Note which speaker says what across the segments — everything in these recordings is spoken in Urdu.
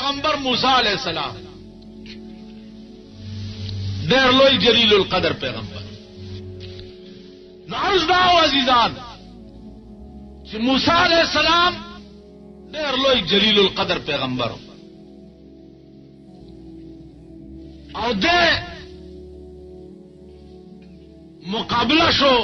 Speaker 1: پیغمبر موسی علیہ السلام ډېر لوی جلیل القدر پیغمبر. نو عرض دا عزیزان چې موسی علیہ السلام ډېر لوی جلیل القدر پیغمبر او د مقابله شو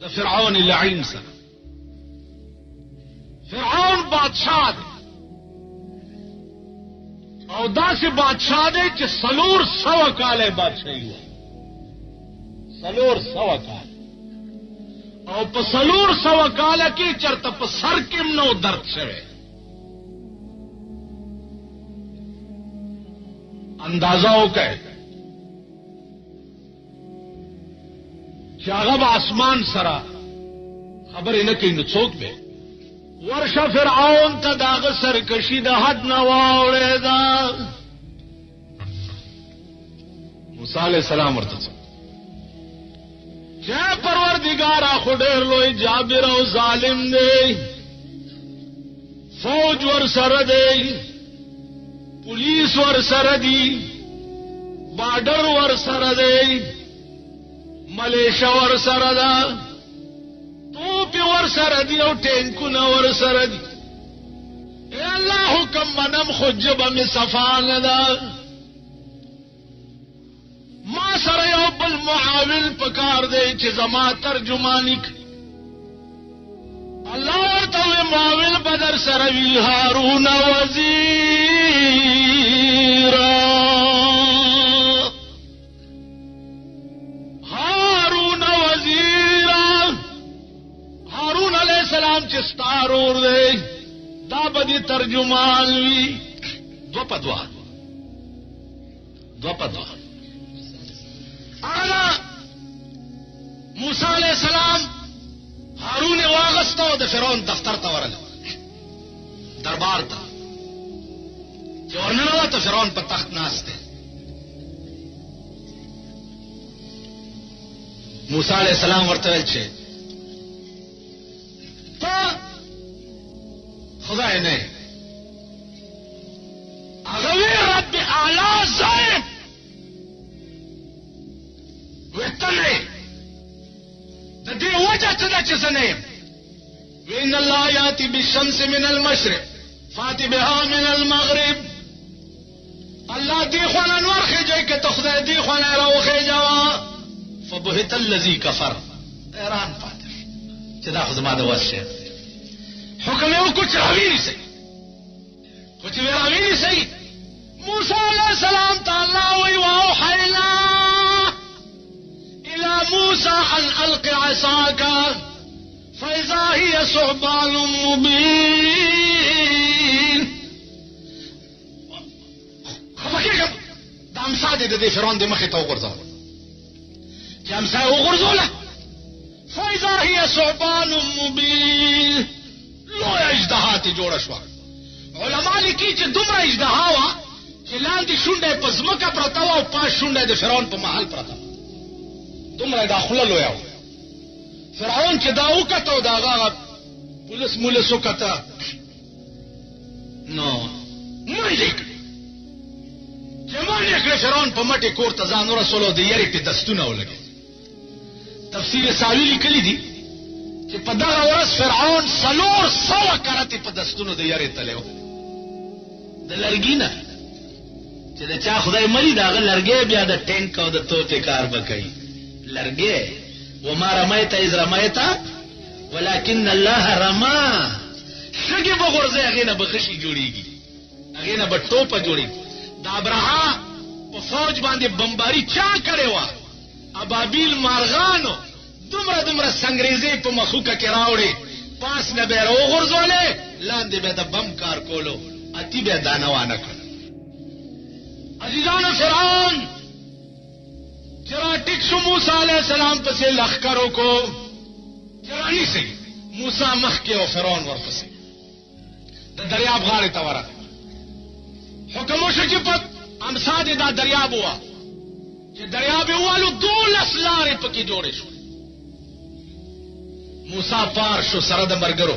Speaker 1: د فرعون لعین سره. فرعون بادشاہ دی او داسې بادشاہ دی چې 400 کاله بادشاہي وه. 400 کال او په 400 کاله کې چرته په سر کې نو درد شوی. اندازه وکړئ چې هغه به اسمان سره خبرې نه کوي نو څوک به ورشه فرعون ته داغه سرکشي د حد نه واوړېده. موسی علیہ السلام ورته چې پروردګاره خو ډېر لوی جابر او ظالم دی، فوج ور سره دی، پولیس ور سره دی، بارډر ور سره دی، ملیشیا ور سره ده، توپ ور سره دی او ټینکونه ور سره دی. اے الله حکم منم خو جبه می صفا نه ده. ما سره یو بل معاون پکار دی چې زما ترجمانی کوي. الله ورته معاون بدر سره وی هارون وزیر. سلام چې ستارور دی دا بدی ترجمان وی. دو پدوا اغلا موسی علیہ السلام هارون واغستو د فرعون دفتر ته ورل دربار ته چې ورننه ته فرعون په تخت ناشته. موسی علیہ السلام ورته ویل چې خدای نه اغوی رب اعلی زائد ویتنی دا دی وجه تدا چسنیم وین اللہ یاتی بالشمس من المشرق فاتی بها من المغرب. اللہ دی خوانا نور خیجوئی که تخدای دی خوانا رو خیجوا فبهت اللذی کفر. ایران پاتر چدا خزما دا وشه حکم یو کچھ راوی نہیں سہی، کچھ بھی راوی نہیں سہی. موسیٰ علیہ السلام تعالی وی واوحینا الى موسیٰ ان الق عصاکا فاذا هی ثعبان مبین. خفکی کم دا امسا دی دی فرعون دی مخی تا وغرزو چی امسا وغرزو له فاذا هی ثعبان مبین. لو اجدها تی جوړه شو. علماء لیکي چې دومره اجدها وا چې لاندې شونډه په ځمکه پرته و او پاس شونډه د فرعون په محل پرته. دومره داخله لویا و. فرعون چې دا وکړه دا هغه پولیس مولس وکړه نو مړ چې باندې کړ فرعون په مټي کور ته ځان ورسولو د یری په دستونه ولګي. تفسیر ساوی لیکلی دي چې په دغه ورځ فرعون 400 کرته په دستونو د یری تلو د لرګینه چې د چا خدای مری داغه لرګي بیا د ټینک او د توپې کار وکړي. لرګي و ما رميت اذ رميت ولكن الله رمى. څنګه به غرزه هغه نه بخشي جوړيږي، هغه نه به ټوپه جوړيږي. د ابراهام په فوج باندې بمباری چا کړي و؟ ابابیل مارغانو دومره سنگریزی په مخوکه کې راوړي، پاس نه به راوغورځولې، لاندې به د بم کار کولو، اتی به دانوانه کړ. عزیزانو فرعون چرا ټیک شو موسی علیہ السلام پسې لخرو کو چرا نیسي موسی مخکې او فرعون ورپسې د دریاب غاړې ته ورغی. حکم وشو چې په امسا دې دا دریاب وه چې دریاب یې ووالو 12 لارې پکې جوړې شو. موسی پار شو سره د مرګرو.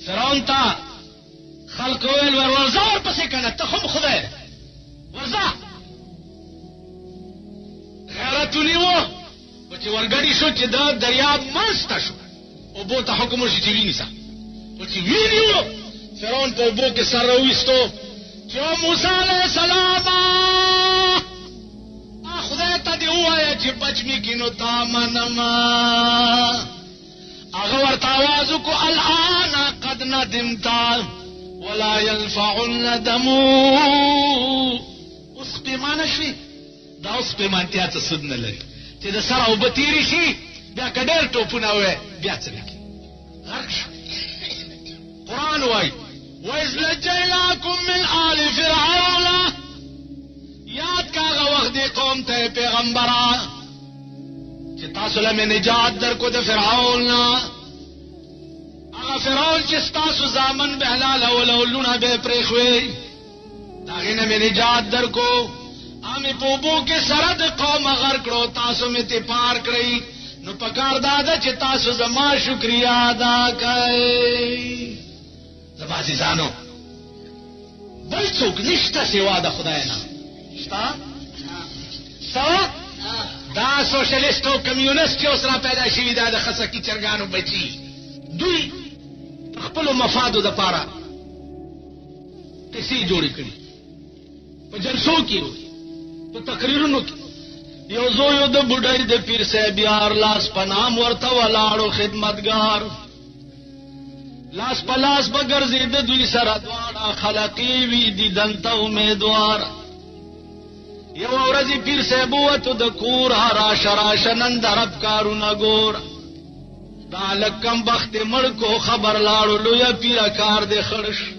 Speaker 1: فرعون ته خلق ویل ورځه ورپسې کنه ته هم خدای ورځه غیرت ونیوه و چې ورګډي شو چې دا دریاب منځته شو اوبو ته حکم وشي چې وینیسه و چې وینیو فرعون په اوبو کې سر راویستو چې موسی علیه السلام خدای ته دې ووایه چې بچ مې کړي نو تا منمه هغه ورته آواز وکړو الآن قد ندمت ولا ينفع الندم اوس پیمانه شوي دا اوس پیمانتیا څه سود نه لري چې د سره اوبه تېرې شي بیا که ډېر ټوپونه ووایې بیا څه وکړي غرق شو قرآن وایي وَإِذْ نَجَّيْنَاكُم مِّنْ آلِ فِرْعَوْنَ یاد کا هغه وخت دې قوم ته پیغمبره چې تاسو له مې نجات درکو د فرعون نه هغه فرعون چې ستاسو زامن به حلالول او لونه به پرېښوي د هغې نه مې نجات درکو مې په اوبو کې سره د قومه غر کړو تاسو مې ترې پار کړئ نو پکار دا ده چې تاسو زما شکریا ادا کړئ زما عزیزانو بل څوک نشته سوا د خدای نه شته سوا دا سوشلیست او کمیونست چې اوس را پیدا شوي دا د خسکي چرګانو بچي دوی خپلو مفادو دپاره کیسې جوړې کړي په جلسو کې په تقریرونو کې یو زوی د بوډۍ د پیر صاحب یار لاس په نام ورته ولاړو خدمتګار لاس په لاس به ګرځېده دوی سره دواړه خلقې وي دیدن ته امیدوار یوه ورځې پیر صاحب ووتو د کور راشه راشه نن د رب کارونه ګوره دا هلک کم بخت یې مړ کو خبر لاړو لویه پیره کار دې خړ شو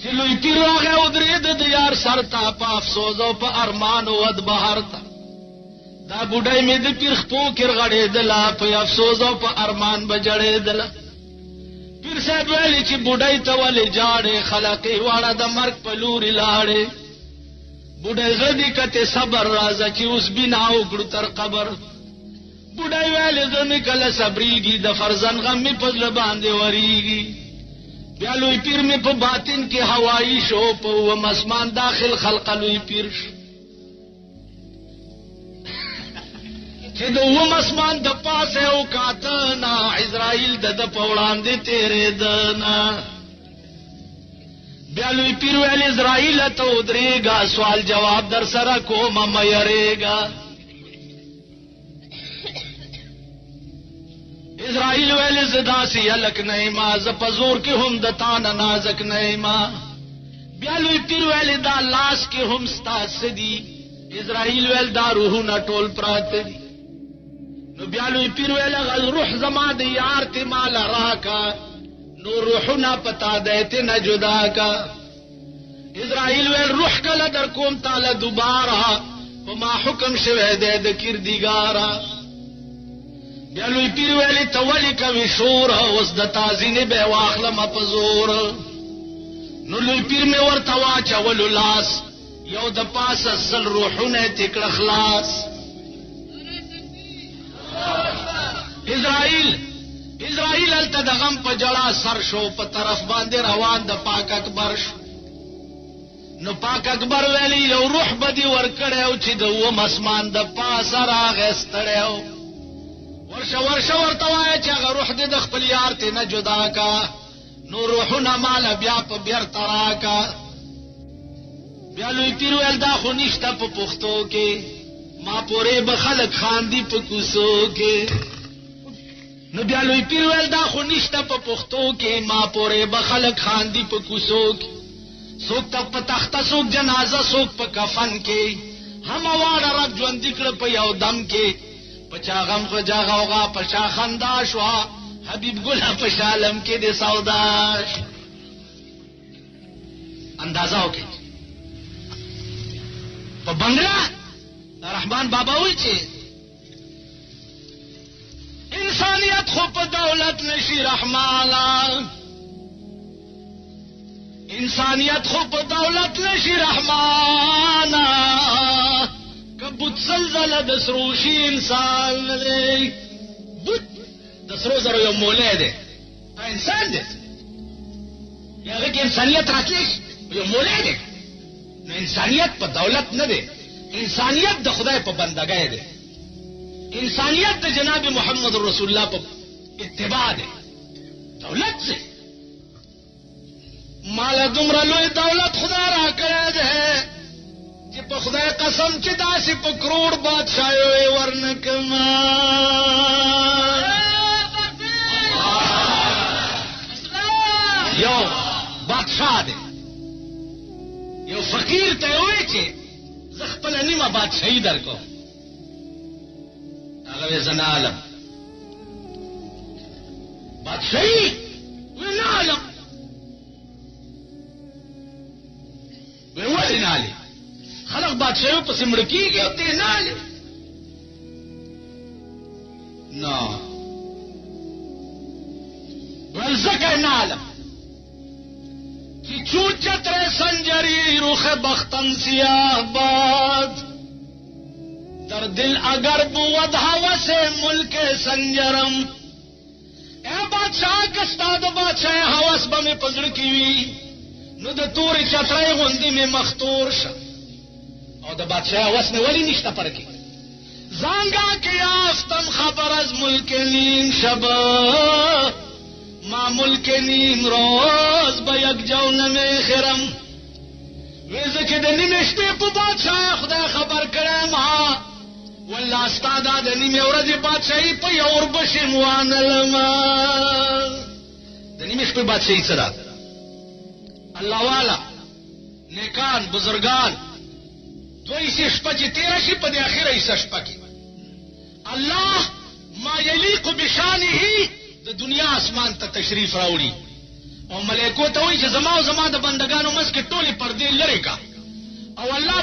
Speaker 1: چې لوی پیر راغی ودرېده د یار سر ته په افسوس او په ارمان ود بهر ته دا بوډۍ مې د پیر خپو کې رغړېدله په افسوس او په ارمان به جړېدله پیر صاحب ویلې چې بوډۍ ته ولې جاړې خلقې واړه د مرګ په لورې لاړې بوډۍ غدي کته صبر راځه چې اوس بنا وکړو تر قبر بوډۍ ویلې زه مې کله صبرېږي د فرزند غم مې په زړه باندې ورېږي بیا لوی پیر مې په باطن کې هوایي شو په اووم اسمان داخل خلقه لوی پیر شو چې د اووم اسمان د پاسه او کاته نه عزرائیل د ده په وړاندې تېرېده نه بیا لوی پیر ویل عزرائیل ته ودرېږه سوال جواب در سره کومه مه یریږه اسرائیل ویل زه داسې هلک نه یمه زه په زور کې هم د تا نه نازک نه یمه بیا لوی پیر ویل دا لاس کې هم ستا څه دي اسرائیل ویل دا روحونه ټول پراته دي نو بیا لوی پیر ویل هغه روح زما د یار ته ماله راکه نو روحونه په تا دی ته نه جدا کا اسرائیل ویل روح کله در کوم تاله دوباره په ما حکم شوی دی د کردګاره بیا لوی پیر ویلی ته ولې کوې شور اوس د تازینې به یې واخلمه په زور نو لوی پیر مې ورته واچولو لاس یو د پاسه سل روحونه یې تې کړه خلاص اسرائیل هلته د غم په جړا سر شو په طرف باندې روان د پاک اکبر شو نو پاک اکبر ویلی یو روح به دې ورکړی و چې د اووم اسمان د پاسه راغی ستړی و ورشه ورته وایه چې هغه روح دې د خپل یار ته نه جدا کا نو روحونه ماله بیا په بیرته راکا بیا لوی پیر ویل دا خو نشته په پښتو کې ما پورې به خلک خاندي په کوڅو کې نو بیا لوی پیر ویل دا خو نشته په پښتو کې ما پورې به خلک خاندي په کوڅو کې څوک ته په تخته څوک جنازه څوک په کفن کې همه واړه رب ژوندي کړه په یو دم کې پچا غم خو جا غوغا پچا خندا شوا حبیب ګله په شالم کې د سودا اندازه وکړي په بنگلا رحمان بابا وایي چې انسانیت خو په دولت نشي رحمانا انسانیت خو په دولت نشي رحمانا کبوت زلزله د سروشي انسان دی بوت د سرو زرو یو مولی دی انسان دی هغه کې انسانیت راتلی یو مولا دی نو انسانیت په دولت نه دی انسانیت د خدای په بندګۍ دی انسانیت د جناب محمد رسول الله په اتباع دی دولت سے مالا دومره لوی دولت خدا را کړی دی چې په خدای قسم چې داسې په کروڑ بادشاهي ورنکما یو بادشاہ دی یو فقیر ته وایي چې زه خپله نیمه بادشاهي درکوم هغه وایي زه نه عالم بادشاهي وایي نه عالم وایي ولې نه عالم خلق بادشاهیو پسې مړه کېږي او ته نه عالم نه ویل ځکه نه عالم چې چون چتر سنجری رخ بختن سیاه باد در دل اگر بود هوس ملک سنجرم اے بادشاہ کستا د بادشاہ هوس به مې په زړه کې وي نو د تورې چترۍ غوندې مې مختور شه او د بادشاہ هوس مې ولې نشته پر کې زانگا که یافتم خبر از ملک نیم شب ما ملک نیم روز با یک جون می خرم ویزه که ده نیم اشتی پو بادشاہ خدا خبر کرم ها والله استادا ده نیم ورځ بادشاہی په یور بشم وانلم ده نیم اشتی بادشاہی صدا الله والا نیکان بزرگان دوی سی شپه چې تیره شي په دې اخره حصه شپه کې الله ما یلیق بشانه د دنیا اسمان ته تشریف راوړي او ملائکو ته وایي چې زما او زما د بندگانو منځ کې ټولې پردې لرې کا او الله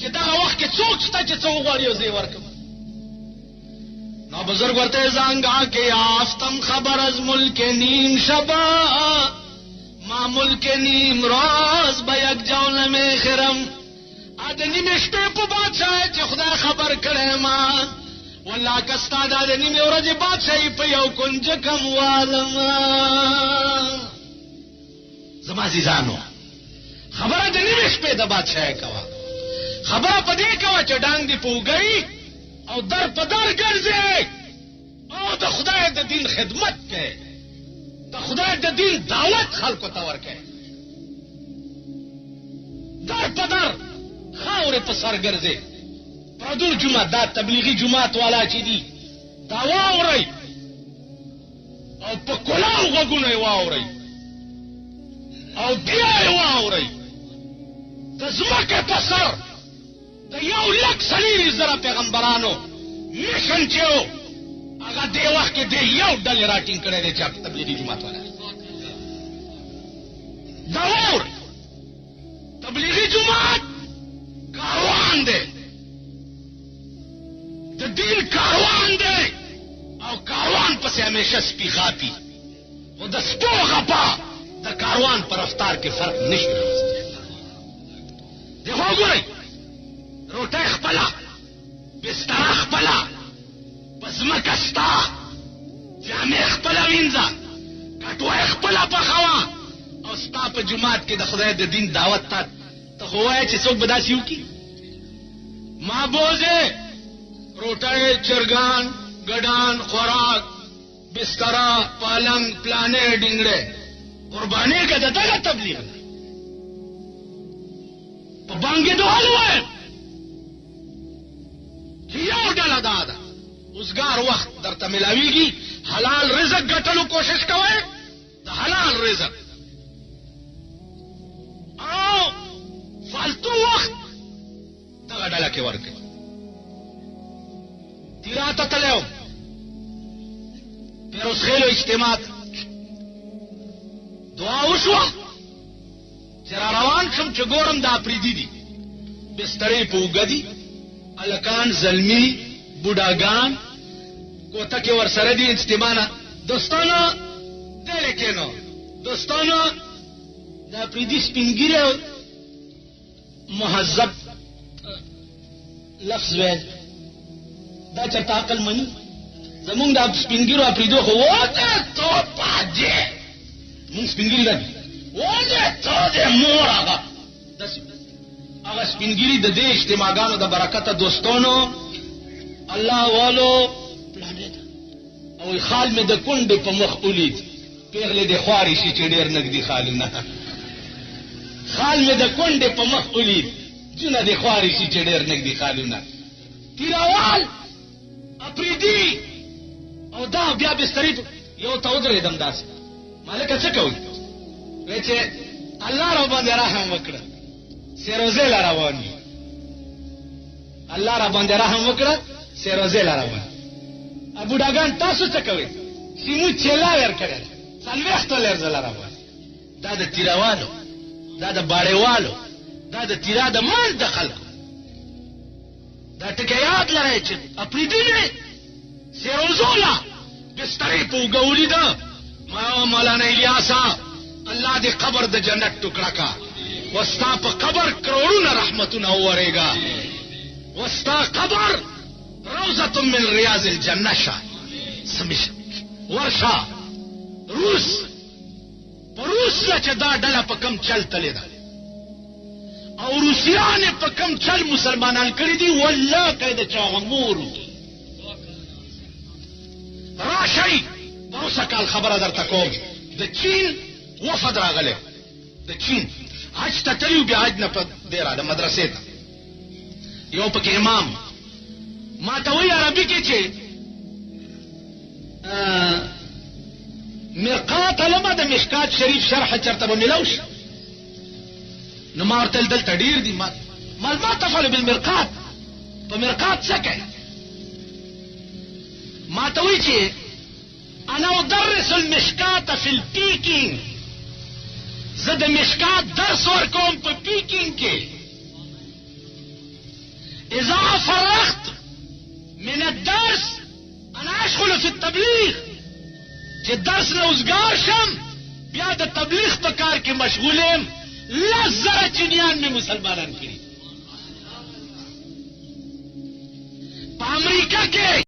Speaker 1: چې دغه وخت کې څوک شته چې څه وغواړي او زه یې ورکړم نو بزرګ ورته زانګا کې یافتم خبر از ملک نیم شبا ما ملک نیم روز به یک جون می خرم د نیمې شپې په بادشاہ چې خدای خبر کړی ما والله کستا دا د نیمې ورځې بادشاهي په یو کنج کم والم زما عزیزانو خبره د نیمې شپې د بادشاهۍ کوه خبره په دې کوه چې ډانګ دې په اوږئ او در په در ګرځې او د خدای د دین خدمت کوې د خدای د دین دعوت خلکو ته ورکوې در په در خاورې په سر ګرځې پردو جمعه دا تبلیغي جماعت والا چې دي دا واورئ او په کلاو غوږونه یې واورئ او بیا یې واورئ د ځمکې په سر د 1,40,000 پیغمبرانو میشن چې و هغه دې وخت کې دې یو ډلې راټینګ کړی دی چې تبلیغي جماعت والا دا واورئ تبلیغي جماعت کاروان دی د دین کاروان دی او کاروان پسې همیشه سپي غاپي خو د سپو غپا د کاروان په رفتار کې فرق نشي راوستی دغه وګورئ روټۍ خپله بستره خپله په ځمکه ستا جامې خپله وینځه کټوۍ خپله پخوه او ستا په جومات کې د خدای د دین دعوت ته ته خو وایه چې څوک به داسې وکړي ما بوزې روټۍ چرګان ګډان خوراک بستره پالنګ پلانې ډینګړې قربانې که د دغه تبلیغ دی په بانګې دوال ووایم چې یو ډله دا ده اوسګار وخت درته ملاویږي حلال رزق ګټلو کوشش کوئ د حلال رزق او فالتو وخت دغه ډله کې ورکړي تیراته تللی وم پیروزخیلو اجتماع دعا وشوه چې را روان شم چې ګورم دا پریدي دي بسترې په اوږه دي هلکان زلمي بوډاګان کوټه کې ورسره دي اجتماع نه دوستانو دی لیکینو دوستانو دا پریدي سپین ږیری مهذب لفظ ویل دا چرته عقل مني زمونږ د سپین ږیرو اپریدو خو وته تو پاجې مونږ سپینګری راځي وځه ته دې مور هغه سپینګری د دې اجتماعګانو د برکته دوستانو الله والو پلانټ او خال مې د کونډې په مخ ولید پیغلې د خواري شي چې ډېر نګدي خالونه خال مې د کونډې په مخ ولید جونه د خواري شي چې ډېر نګدي خالونه تیراوال اپریدي او دا بیا بستری یو ته ودرېدم داسې مالکه څه کوي وایي چې الله را باندې رحم وکړه سیروزه لا روان دي الله را باندې رحم وکړه سیروزه لا روان ابو ډاګان تاسو څه کوي سیمو چلا ور کړل څلوېښت لر زلا روان دا د تیراوالو دا د باړېوالو دا د تیرا د مال د خلکو دا ټکی یاد لرئ چې اپریدي دی سیروزولا بسترې په وګولي ده ما مولانا الیاسا الله دې قبر د جنت ټوکړه کا وستا په قبر کروڑونه رحمتونه اورېګا وستا قبر روزه من ریاض الجنه شا سمش ورشا روس لا چې دا ډله په کم چل تلې ده او روسیان په کم چل مسلمانان کړی دي والله کړي د چا غمورو راشي پروسه کال خبره درته کوم د چین وفد راغله د چین حج ته تلو بیا حج نه په ډیره د مدرسې ته یو پکې امام ما ته وی عربي کې چې مرقات علماء د مشکات شریف شرح چرته به ملوش نو ما ورته دلته ډیر دي ما تفعل بالمرقات په مرقات څه کوي ما ته وی چې انا ادرس المشکات في البيكينج زه د مشکات درس ورکوم په پیکینګ کې اذا فرغت من الدرس انا اشغل في التبلیغ چې درس نه اوزګار شم بیا د تبلیغ په کار کې مشغول یم 10,000 چینیان مې مسلمانان کړي په امریکا کې